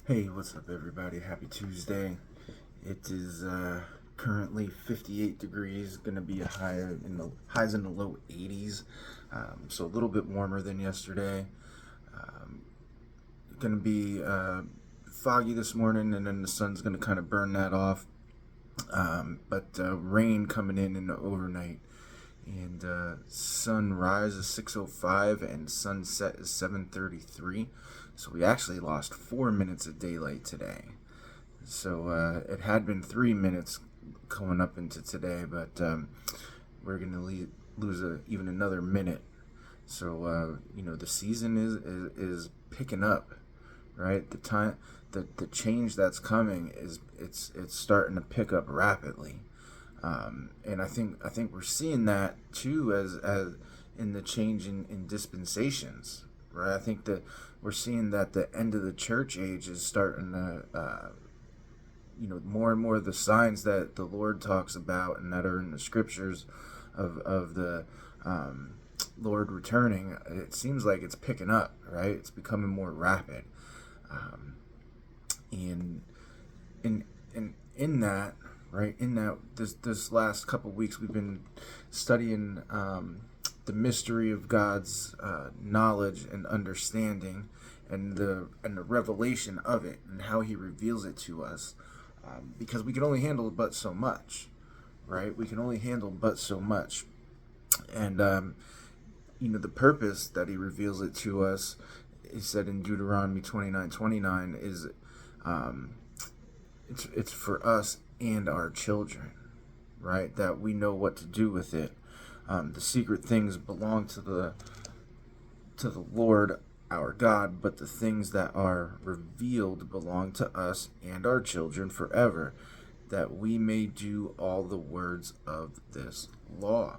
Hey, what's up, everybody? Happy Tuesday. It is currently 58 degrees. Going to be a highs in the low 80s, so a little bit warmer than yesterday. Going to be foggy this morning, and then the sun's going to kind of burn that off. But rain coming in the overnight, and sunrise is 6:05, and sunset is 7:33. So we actually lost 4 minutes of daylight today. So it had been 3 minutes going up into today, but we're going to lose even another minute. So the season is picking up, right? The change that's coming it's starting to pick up rapidly, and I think we're seeing that too as in the change in dispensations, right? I think that we're seeing that the end of the church age is starting to more and more of the signs that the Lord talks about and that are in the scriptures of the Lord returning. It seems like it's picking up, right? It's becoming more rapid, and in that, right, in that this last couple of weeks we've been studying the mystery of God's knowledge and understanding, and the revelation of it, and how He reveals it to us, because we can only handle but so much, right? We can only handle but so much, and the purpose that He reveals it to us, He said in Deuteronomy 29:29, is it's for us and our children, right? That we know what to do with it. The secret things belong to the Lord our God, but the things that are revealed belong to us and our children forever, that we may do all the words of this law.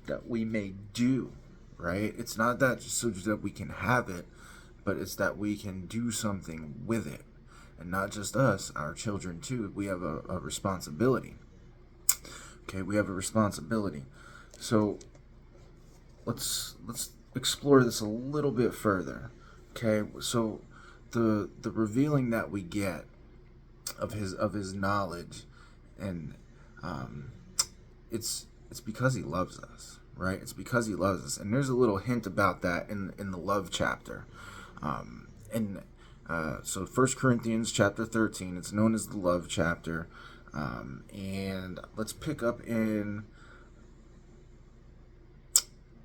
That we may do, right? It's not that just so that we can have it, but it's that we can do something with it. And not just us, our children too. We have a responsibility. Okay, we have a responsibility. So let's explore this a little bit further. Okay, so the revealing that we get of his knowledge, and it's because He loves us, right? It's because He loves us, and there's a little hint about that in the love chapter, and so 1 Corinthians chapter 13. It's known as the love chapter, and let's pick up in,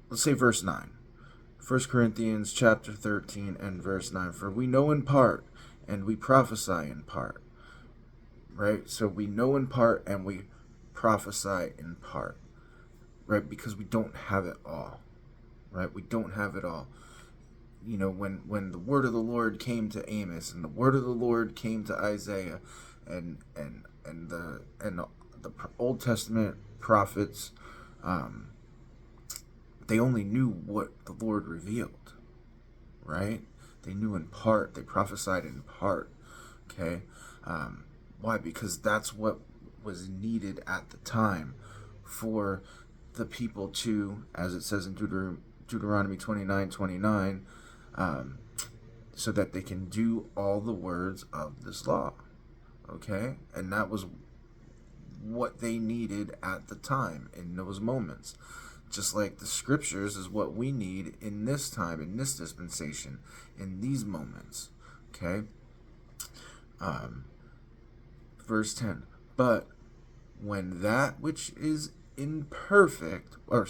let's say, verse 9. 1 Corinthians chapter 13 and verse 9. For we know in part, and we prophesy in part. Right? So we know in part and we prophesy in part. Right? Because we don't have it all. Right? We don't have it all. When the word of the Lord came to Amos, and the word of the Lord came to Isaiah, and the Old Testament prophets, they only knew what the Lord revealed, right? They knew in part. They prophesied in part. Okay, why? Because that's what was needed at the time for the people to, as it says in Deuteronomy 29:29, so that they can do all the words of this law. Okay, and that was what they needed at the time in those moments. Just like the scriptures is what we need in this time, in this dispensation, in these moments. Okay? Verse 10. But when that which is imperfect, but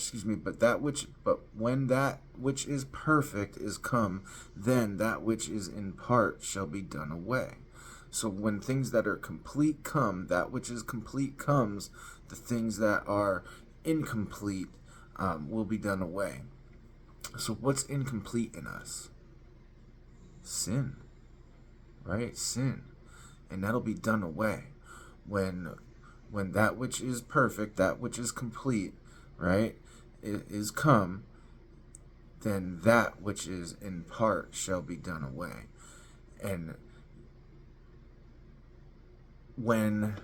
when that which is perfect is come, then that which is in part shall be done away. So when things that are complete come, that which is complete comes, the things that are incomplete will be done away. So what's incomplete in us? Sin, right? Sin, and that'll be done away when that which is perfect, that which is complete, right, is come. Then that which is in part shall be done away. And when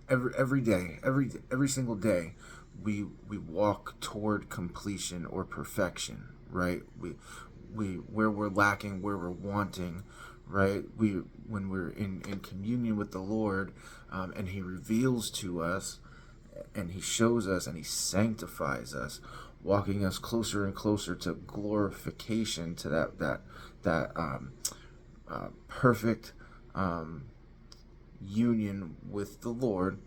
every day, every single day, we walk toward completion or perfection, right? where we're lacking, where we're wanting, right? When we're in communion with the Lord, and He reveals to us, and He shows us, and He sanctifies us, walking us closer and closer to glorification, to that perfect union with the Lord,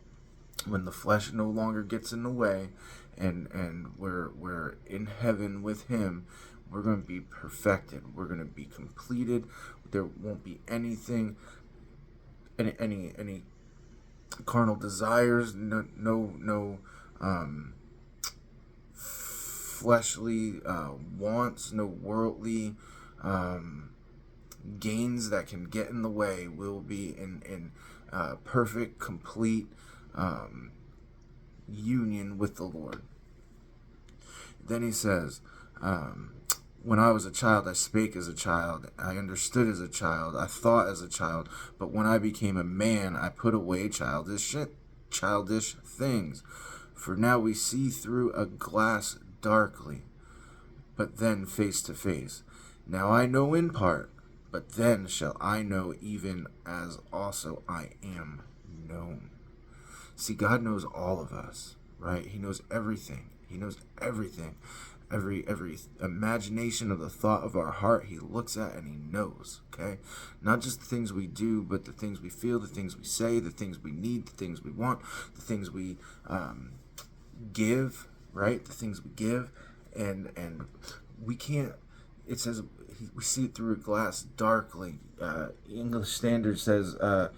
when the flesh no longer gets in the way, and we're in heaven with Him. We're going to be perfected. We're going to be completed. There won't be anything, any carnal desires, no fleshly wants, no worldly gains that can get in the way. We'll be in perfect, complete union with the Lord. Then he says, when I was a child, I spake as a child, I understood as a child, I thought as a child, but when I became a man, I put away childish things. For now we see through a glass darkly, but then face to face. Now I know in part, but then shall I know, even as also I am known. See, God knows all of us, right? He knows everything. He knows everything. Every imagination of the thought of our heart, He looks at and He knows, okay? Not just the things we do, but the things we feel, the things we say, the things we need, the things we want, the things we give, right? The things we give, and we can't, it says, we see it through a glass darkly. English Standard says, for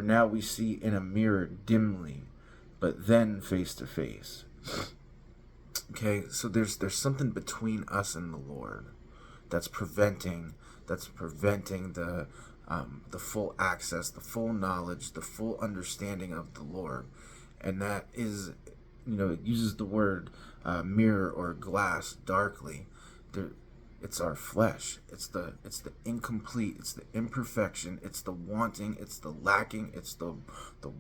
now we see in a mirror dimly, but then face to face. Okay, so there's something between us and the Lord that's preventing the full access, the full knowledge, the full understanding of the Lord. And that is, it uses the word mirror or glass darkly. It's our flesh. It's the incomplete. It's the imperfection. It's the wanting. It's the lacking. It's the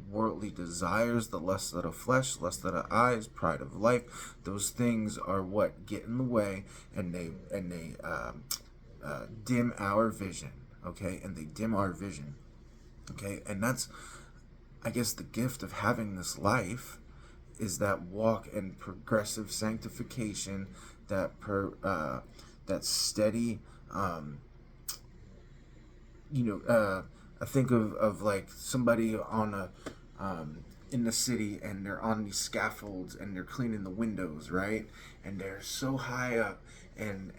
worldly desires, the lust of the flesh, lust of the eyes, pride of life. Those things are what get in the way, and they dim our vision. Okay, and they dim our vision. Okay, and that's, I guess, the gift of having this life, is that walk in progressive sanctification, that steady, I think of like somebody on a, in the city, and they're on these scaffolds and they're cleaning the windows, right? And they're so high up, and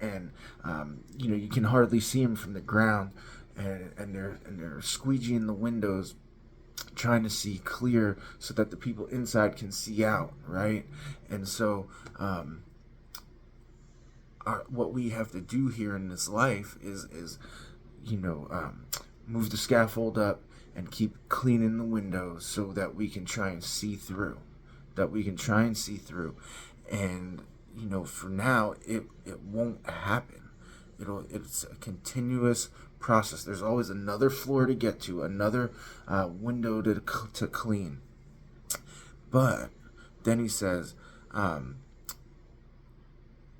you can hardly see them from the ground, and they're squeegeeing the windows, trying to see clear so that the people inside can see out, right? And so what we have to do here in this life is move the scaffold up and keep cleaning the windows so that we can try and see through. And for now, it won't happen. It's a continuous process. There's always another floor to get to, another window to clean. But then he says,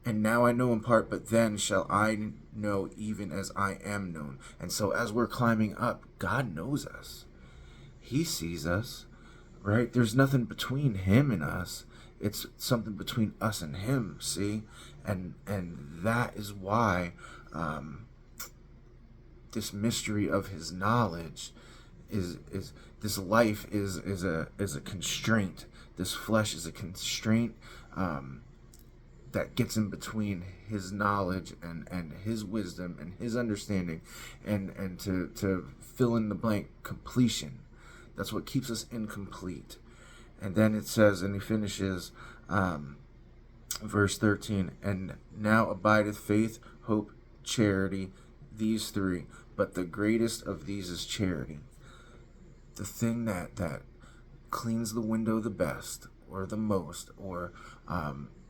and now I know in part, but then shall I know, even as I am known. And so as we're climbing up, God knows us. He sees us, right? There's nothing between Him and us. It's something between us and Him, see? And that is why this mystery of His knowledge is this life is a constraint. This flesh is a constraint that gets in between His knowledge and His wisdom and His understanding, and to fill in the blank, completion. That's what keeps us incomplete. And then it says, and he finishes verse 13, and now abideth faith, hope, charity, these three, but the greatest of these is charity. The thing that cleans the window the best, or the most, or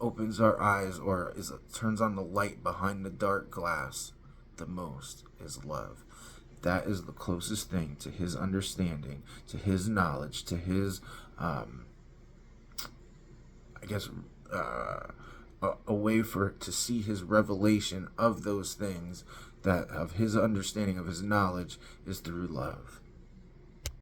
opens our eyes, or turns on the light behind the dark glass the most, is love. That is the closest thing to His understanding, to His knowledge, to His a way for to see his revelation of those things, that of his understanding, of his knowledge, is through love.